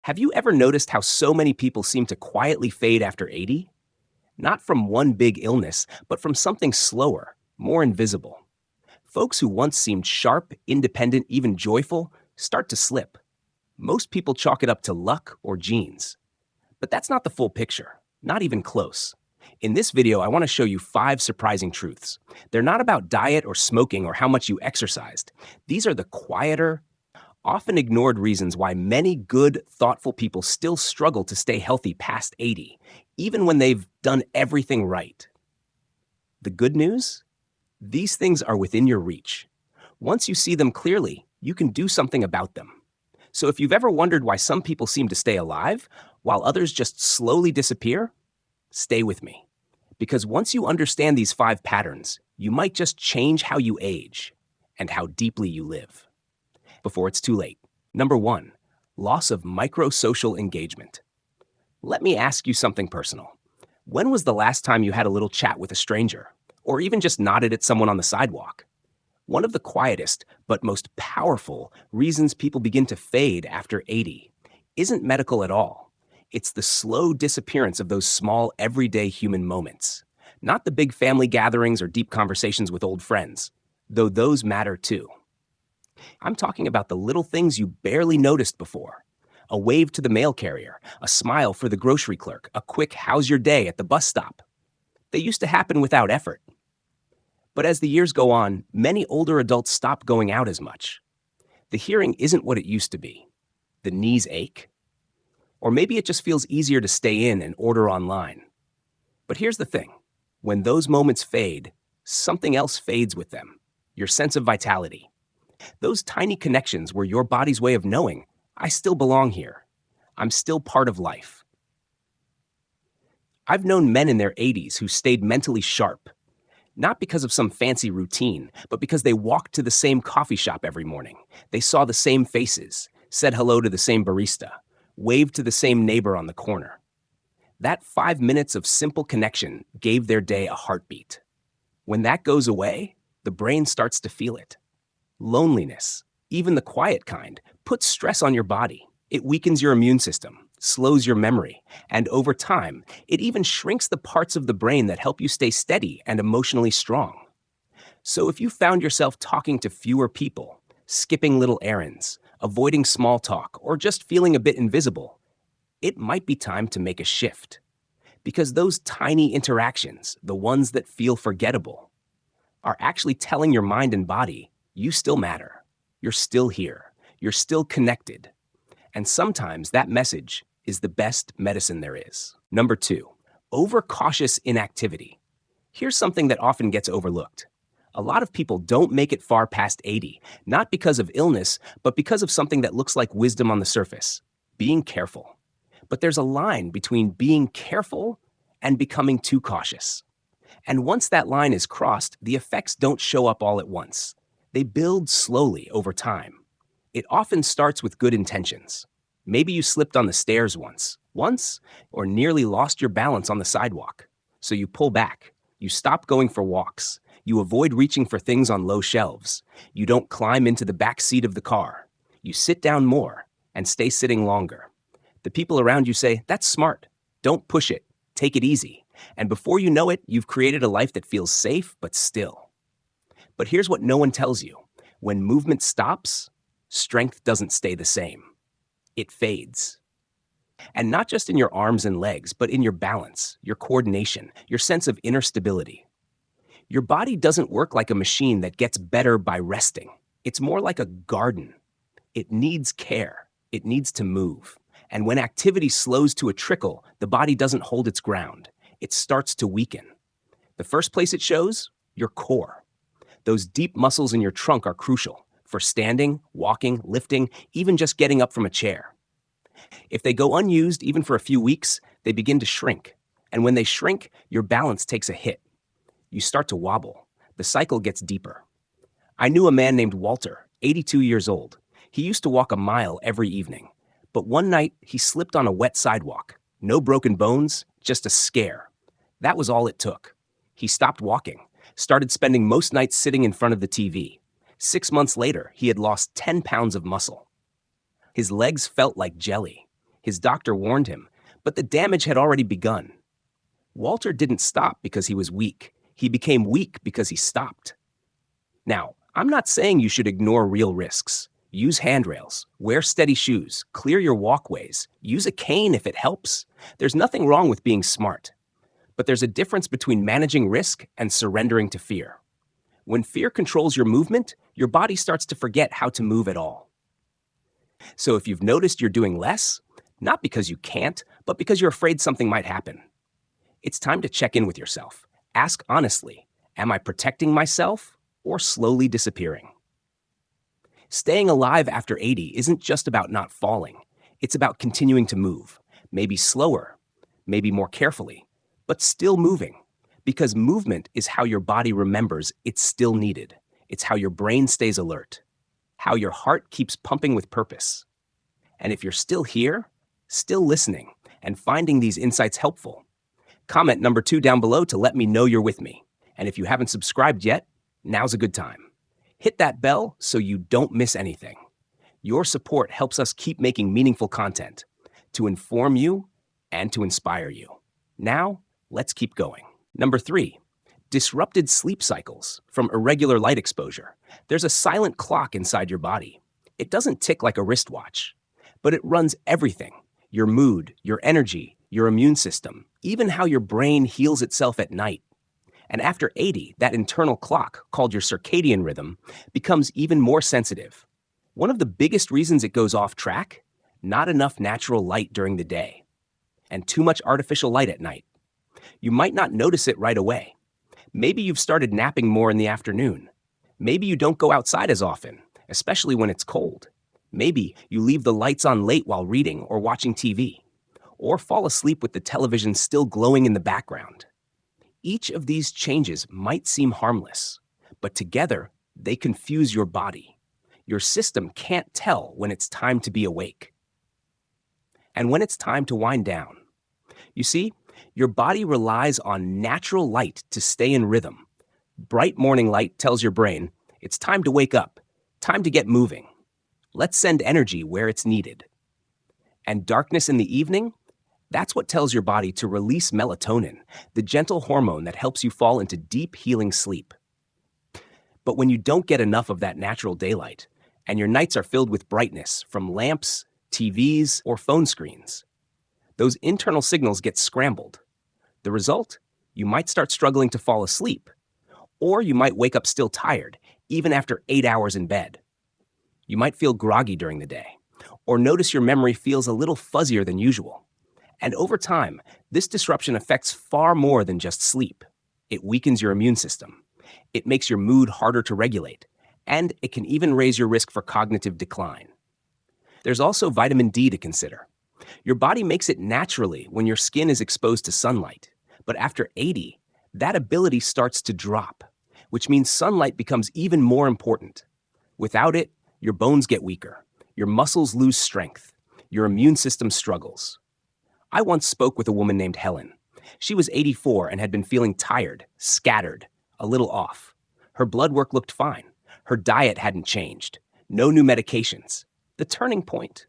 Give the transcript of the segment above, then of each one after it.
Have you ever noticed how so many people seem to quietly fade after 80? Not from one big illness, but from something slower, more invisible. Folks who once seemed sharp, independent, even joyful start to slip. Most people chalk it up to luck or genes. But that's not the full picture, not even close. In this video, I want to show you 5 surprising truths. They're not about diet or smoking or how much you exercised. These are the quieter, often ignored reasons why many good, thoughtful people still struggle to stay healthy past 80, even when they've done everything right. The good news? These things are within your reach. Once you see them clearly, you can do something about them. So if you've ever wondered why some people seem to stay alive, while others just slowly disappear, stay with me. Because once you understand these 5 patterns, you might just change how you age and how deeply you live. Before it's too late. Number 1, loss of micro-social engagement. Let me ask you something personal. When was the last time you had a little chat with a stranger, or even just nodded at someone on the sidewalk? One of the quietest, but most powerful reasons people begin to fade after 80 isn't medical at all. It's the slow disappearance of those small, everyday human moments. Not the big family gatherings or deep conversations with old friends, though those matter too. I'm talking about the little things you barely noticed before. A wave to the mail carrier, a smile for the grocery clerk, a quick "how's your day" at the bus stop. They used to happen without effort. But as the years go on, many older adults stop going out as much. The hearing isn't what it used to be. The knees ache. Or maybe it just feels easier to stay in and order online. But here's the thing. When those moments fade, something else fades with them. Your sense of vitality. Those tiny connections were your body's way of knowing, I still belong here. I'm still part of life. I've known men in their 80s who stayed mentally sharp, not because of some fancy routine, but because they walked to the same coffee shop every morning. They saw the same faces, said hello to the same barista, waved to the same neighbor on the corner. That 5 minutes of simple connection gave their day a heartbeat. When that goes away, the brain starts to feel it. Loneliness, even the quiet kind, puts stress on your body. It weakens your immune system, slows your memory, and over time, it even shrinks the parts of the brain that help you stay steady and emotionally strong. So if you found yourself talking to fewer people, skipping little errands, avoiding small talk, or just feeling a bit invisible, it might be time to make a shift. Because those tiny interactions, the ones that feel forgettable, are actually telling your mind and body, you still matter. You're still here. You're still connected. And sometimes that message is the best medicine there is. Number 2, overcautious inactivity. Here's something that often gets overlooked. A lot of people don't make it far past 80, not because of illness, but because of something that looks like wisdom on the surface, being careful. But there's a line between being careful and becoming too cautious. And once that line is crossed, the effects don't show up all at once. They build slowly over time. It often starts with good intentions. Maybe you slipped on the stairs once, or nearly lost your balance on the sidewalk. So you pull back. You stop going for walks. You avoid reaching for things on low shelves. You don't climb into the back seat of the car. You sit down more and stay sitting longer. The people around you say, "That's smart. Don't push it. Take it easy." And before you know it, you've created a life that feels safe but still. But here's what no one tells you. When movement stops, strength doesn't stay the same. It fades. And not just in your arms and legs, but in your balance, your coordination, your sense of inner stability. Your body doesn't work like a machine that gets better by resting. It's more like a garden. It needs care. It needs to move. And when activity slows to a trickle, the body doesn't hold its ground. It starts to weaken. The first place it shows? Your core. Those deep muscles in your trunk are crucial for standing, walking, lifting, even just getting up from a chair. If they go unused even for a few weeks, they begin to shrink. And when they shrink, your balance takes a hit. You start to wobble. The cycle gets deeper. I knew a man named Walter, 82 years old. He used to walk a mile every evening. But one night, he slipped on a wet sidewalk. No broken bones, just a scare. That was all it took. He stopped walking, started spending most nights sitting in front of the TV. 6 months later, he had lost 10 pounds of muscle. His legs felt like jelly. His doctor warned him, but the damage had already begun. Walter didn't stop because he was weak. He became weak because he stopped. Now, I'm not saying you should ignore real risks. Use handrails, wear steady shoes, clear your walkways, use a cane if it helps. There's nothing wrong with being smart. But there's a difference between managing risk and surrendering to fear. When fear controls your movement, your body starts to forget how to move at all. So if you've noticed you're doing less, not because you can't, but because you're afraid something might happen, it's time to check in with yourself. Ask honestly, am I protecting myself or slowly disappearing? Staying alive after 80 isn't just about not falling. It's about continuing to move, maybe slower, maybe more carefully, but still moving. Because movement is how your body remembers it's still needed. It's how your brain stays alert, how your heart keeps pumping with purpose. And if you're still here, still listening, and finding these insights helpful, comment number 2 down below to let me know you're with me. And if you haven't subscribed yet, now's a good time. Hit that bell so you don't miss anything. Your support helps us keep making meaningful content to inform you and to inspire you. Now, let's keep going. Number 3, disrupted sleep cycles from irregular light exposure. There's a silent clock inside your body. It doesn't tick like a wristwatch, but it runs everything: your mood, your energy, your immune system, even how your brain heals itself at night. And after 80, that internal clock, called your circadian rhythm, becomes even more sensitive. One of the biggest reasons it goes off track: not enough natural light during the day, and too much artificial light at night. You might not notice it right away. Maybe you've started napping more in the afternoon. Maybe you don't go outside as often, especially when it's cold. Maybe you leave the lights on late while reading or watching TV, or fall asleep with the television still glowing in the background. Each of these changes might seem harmless, but together they confuse your body. Your system can't tell when it's time to be awake and when it's time to wind down. You see, your body relies on natural light to stay in rhythm. Bright morning light tells your brain, it's time to wake up, time to get moving. Let's send energy where it's needed. And darkness in the evening? That's what tells your body to release melatonin, the gentle hormone that helps you fall into deep healing sleep. But when you don't get enough of that natural daylight, and your nights are filled with brightness from lamps, TVs, or phone screens, those internal signals get scrambled. The result? You might start struggling to fall asleep, or you might wake up still tired, even after 8 hours in bed. You might feel groggy during the day, or notice your memory feels a little fuzzier than usual. And over time, this disruption affects far more than just sleep. It weakens your immune system. It makes your mood harder to regulate, and it can even raise your risk for cognitive decline. There's also vitamin D to consider. Your body makes it naturally when your skin is exposed to sunlight, but after 80, that ability starts to drop, which means sunlight becomes even more important. Without it, your bones get weaker, your muscles lose strength, your immune system struggles. I once spoke with a woman named Helen. She was 84 and had been feeling tired, scattered, a little off. Her blood work looked fine. Her diet hadn't changed. No new medications. The turning point.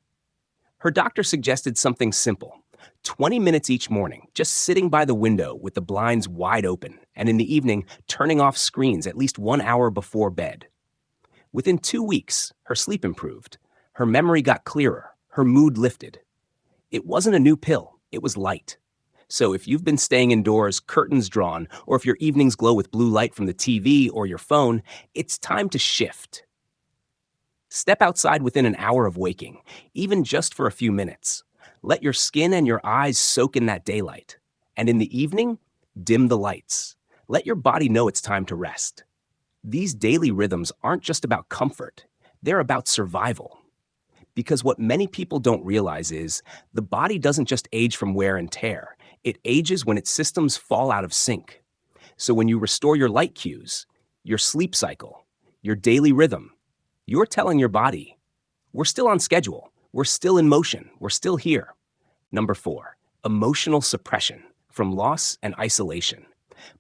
Her doctor suggested something simple: 20 minutes each morning, just sitting by the window with the blinds wide open, and in the evening, turning off screens at least 1 hour before bed. Within 2 weeks, her sleep improved. Her memory got clearer. Her mood lifted. It wasn't a new pill, it was light. So if you've been staying indoors, curtains drawn, or if your evenings glow with blue light from the TV or your phone, it's time to shift. Step outside within an hour of waking, even just for a few minutes. Let your skin and your eyes soak in that daylight. And in the evening, dim the lights. Let your body know it's time to rest. These daily rhythms aren't just about comfort, they're about survival. Because what many people don't realize is the body doesn't just age from wear and tear. It ages when its systems fall out of sync. So when you restore your light cues, your sleep cycle, your daily rhythm, you're telling your body, we're still on schedule, we're still in motion, we're still here. Number 4, emotional suppression from loss and isolation.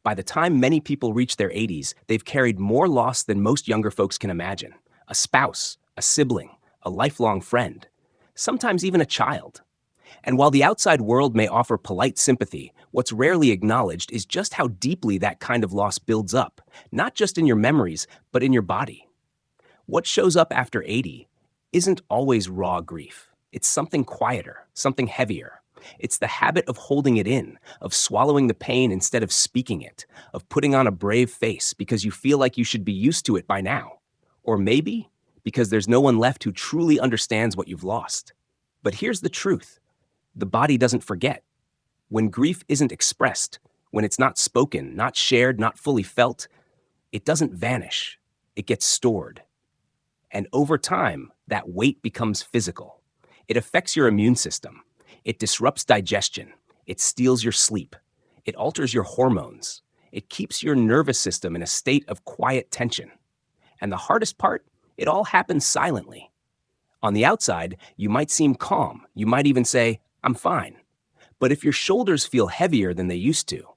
By the time many people reach their 80s, they've carried more loss than most younger folks can imagine. A spouse, a sibling, a lifelong friend, sometimes even a child. And while the outside world may offer polite sympathy, what's rarely acknowledged is just how deeply that kind of loss builds up, not just in your memories, but in your body. What shows up after 80 isn't always raw grief. It's something quieter, something heavier. It's the habit of holding it in, of swallowing the pain instead of speaking it, of putting on a brave face because you feel like you should be used to it by now. Or maybe because there's no one left who truly understands what you've lost. But here's the truth. The body doesn't forget. When grief isn't expressed, when it's not spoken, not shared, not fully felt, it doesn't vanish. It gets stored. And over time, that weight becomes physical. It affects your immune system. It disrupts digestion. It steals your sleep. It alters your hormones. It keeps your nervous system in a state of quiet tension. And the hardest part, it all happens silently. On the outside, you might seem calm. You might even say, "I'm fine." But if your shoulders feel heavier than they used to,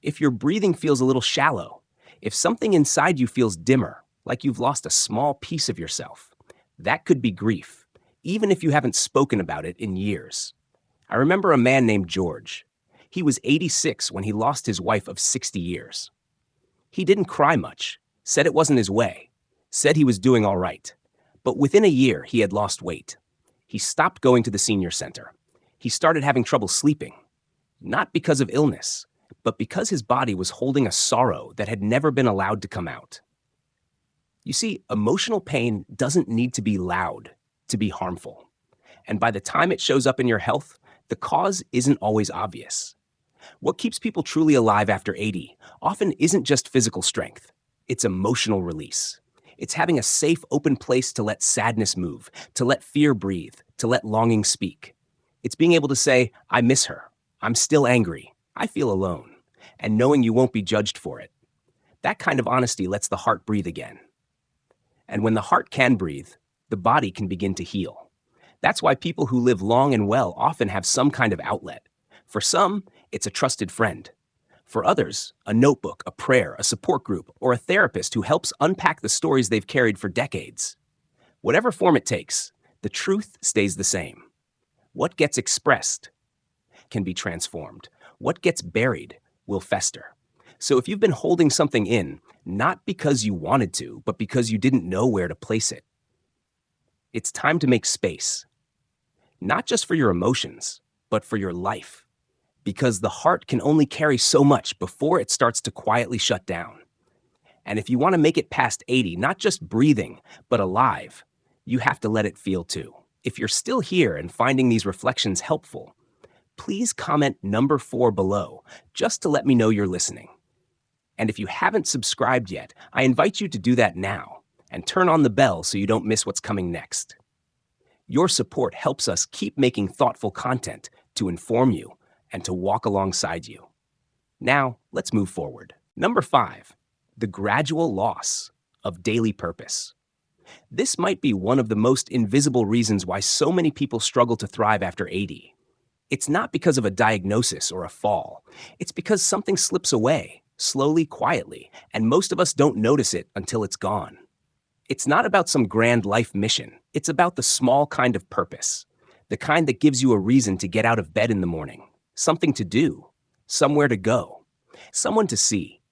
if your breathing feels a little shallow, if something inside you feels dimmer, like you've lost a small piece of yourself, that could be grief, even if you haven't spoken about it in years. I remember a man named George. He was 86 when he lost his wife of 60 years. He didn't cry much, said it wasn't his way, said he was doing all right. But within a year, he had lost weight. He stopped going to the senior center. He started having trouble sleeping, not because of illness, but because his body was holding a sorrow that had never been allowed to come out. You see, emotional pain doesn't need to be loud to be harmful. And by the time it shows up in your health, the cause isn't always obvious. What keeps people truly alive after 80 often isn't just physical strength. It's emotional release. It's having a safe, open place to let sadness move, to let fear breathe, to let longing speak. It's being able to say, "I miss her. I'm still angry. I feel alone," and knowing you won't be judged for it. That kind of honesty lets the heart breathe again. And when the heart can breathe, the body can begin to heal. That's why people who live long and well often have some kind of outlet. For some, it's a trusted friend. For others, a notebook, a prayer, a support group, or a therapist who helps unpack the stories they've carried for decades. Whatever form it takes, the truth stays the same. What gets expressed can be transformed. What gets buried will fester. So if you've been holding something in, not because you wanted to, but because you didn't know where to place it, it's time to make space. Not just for your emotions, but for your life. Because the heart can only carry so much before it starts to quietly shut down. And if you want to make it past 80, not just breathing, but alive, you have to let it feel too. If you're still here and finding these reflections helpful, please comment number 4 below, just to let me know you're listening. And if you haven't subscribed yet, I invite you to do that now and turn on the bell so you don't miss what's coming next. Your support helps us keep making thoughtful content to inform you and to walk alongside you. Now, let's move forward. Number 5, the gradual loss of daily purpose. This might be one of the most invisible reasons why so many people struggle to thrive after 80. It's not because of a diagnosis or a fall. It's because something slips away, slowly, quietly, and most of us don't notice it until it's gone. It's not about some grand life mission. It's about the small kind of purpose, the kind that gives you a reason to get out of bed in the morning, something to do, somewhere to go, someone to see.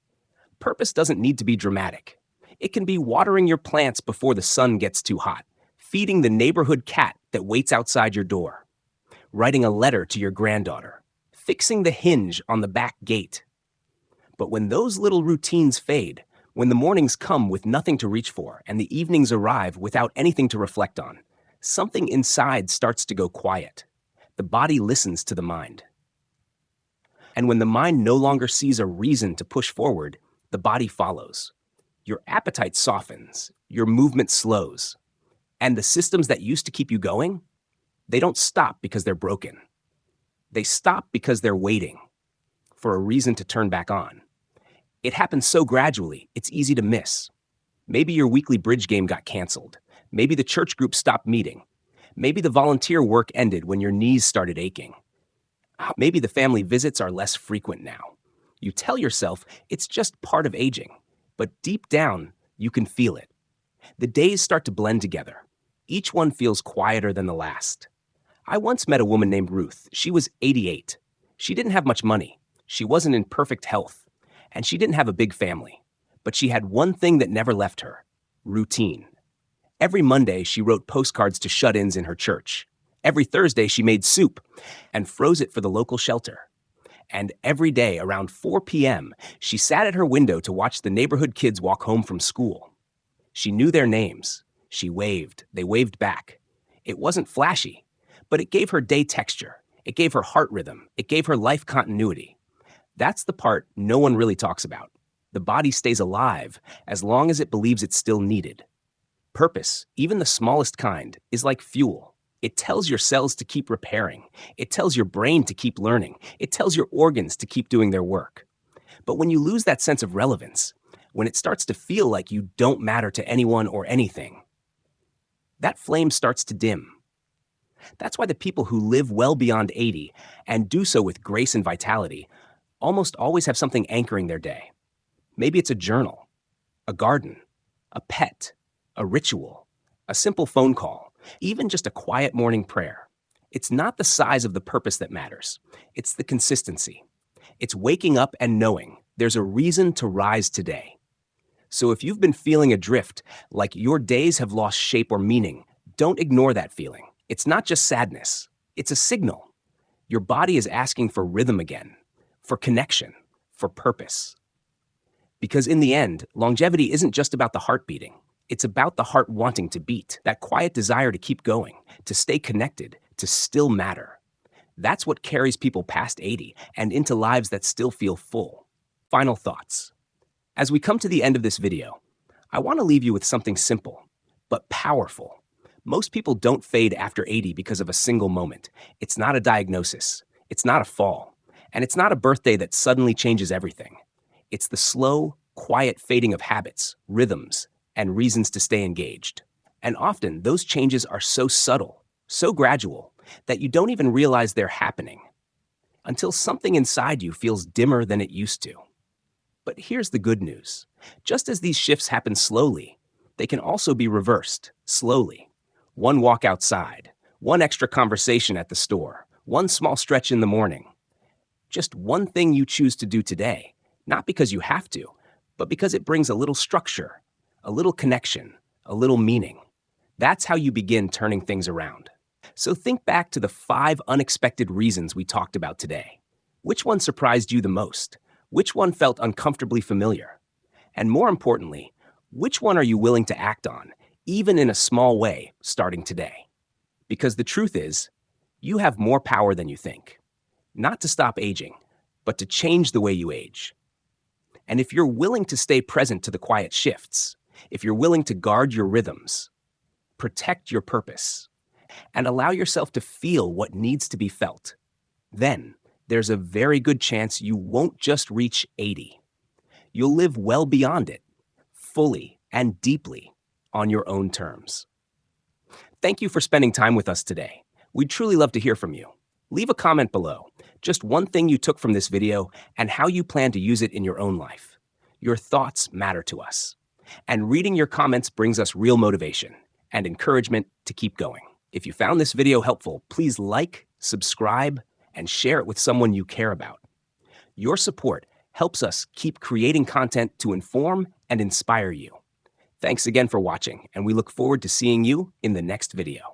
Purpose doesn't need to be dramatic. It can be watering your plants before the sun gets too hot, feeding the neighborhood cat that waits outside your door, writing a letter to your granddaughter, fixing the hinge on the back gate. But when those little routines fade, when the mornings come with nothing to reach for and the evenings arrive without anything to reflect on, something inside starts to go quiet. The body listens to the mind. And when the mind no longer sees a reason to push forward, the body follows. Your appetite softens, your movement slows. And the systems that used to keep you going, they don't stop because they're broken. They stop because they're waiting for a reason to turn back on. It happens so gradually, it's easy to miss. Maybe your weekly bridge game got canceled. Maybe the church group stopped meeting. Maybe the volunteer work ended when your knees started aching. Maybe the family visits are less frequent now. You tell yourself it's just part of aging, but deep down, you can feel it. The days start to blend together. Each one feels quieter than the last. I once met a woman named Ruth. She was 88. She didn't have much money. She wasn't in perfect health. And she didn't have a big family. But she had one thing that never left her: routine. Every Monday, she wrote postcards to shut-ins in her church. Every Thursday, she made soup and froze it for the local shelter. And every day around 4 p.m., she sat at her window to watch the neighborhood kids walk home from school. She knew their names. She waved. They waved back. It wasn't flashy, but it gave her day texture. It gave her heart rhythm. It gave her life continuity. That's the part no one really talks about. The body stays alive as long as it believes it's still needed. Purpose, even the smallest kind, is like fuel. It tells your cells to keep repairing. It tells your brain to keep learning. It tells your organs to keep doing their work. But when you lose that sense of relevance, when it starts to feel like you don't matter to anyone or anything, that flame starts to dim. That's why the people who live well beyond 80 and do so with grace and vitality almost always have something anchoring their day. Maybe it's a journal, a garden, a pet, a ritual, a simple phone call, even just a quiet morning prayer. It's not the size of the purpose that matters. It's the consistency. It's waking up and knowing there's a reason to rise today. So if you've been feeling adrift, like your days have lost shape or meaning, don't ignore that feeling. It's not just sadness. It's a signal. Your body is asking for rhythm again, for connection, for purpose. Because in the end, longevity isn't just about the heart beating. It's about the heart wanting to beat, that quiet desire to keep going, to stay connected, to still matter. That's what carries people past 80 and into lives that still feel full. Final thoughts. As we come to the end of this video, I want to leave you with something simple, but powerful. Most people don't fade after 80 because of a single moment. It's not a diagnosis. It's not a fall. And it's not a birthday that suddenly changes everything. It's the slow, quiet fading of habits, rhythms, and reasons to stay engaged. And often, those changes are so subtle, so gradual, that you don't even realize they're happening until something inside you feels dimmer than it used to. But here's the good news. Just as these shifts happen slowly, they can also be reversed, slowly. One walk outside, one extra conversation at the store, one small stretch in the morning. Just one thing you choose to do today, not because you have to, but because it brings a little structure, a little connection, a little meaning. That's how you begin turning things around. So think back to the 5 unexpected reasons we talked about today. Which one surprised you the most? Which one felt uncomfortably familiar? And more importantly, which one are you willing to act on, even in a small way, starting today? Because the truth is, you have more power than you think. Not to stop aging, but to change the way you age. And if you're willing to stay present to the quiet shifts, if you're willing to guard your rhythms, protect your purpose, and allow yourself to feel what needs to be felt, then there's a very good chance you won't just reach 80. You'll live well beyond it, fully and deeply on your own terms. Thank you for spending time with us today. We'd truly love to hear from you. Leave a comment below, just one thing you took from this video and how you plan to use it in your own life. Your thoughts matter to us. And reading your comments brings us real motivation and encouragement to keep going. If you found this video helpful, please like, subscribe, and share it with someone you care about. Your support helps us keep creating content to inform and inspire you. Thanks again for watching, and we look forward to seeing you in the next video.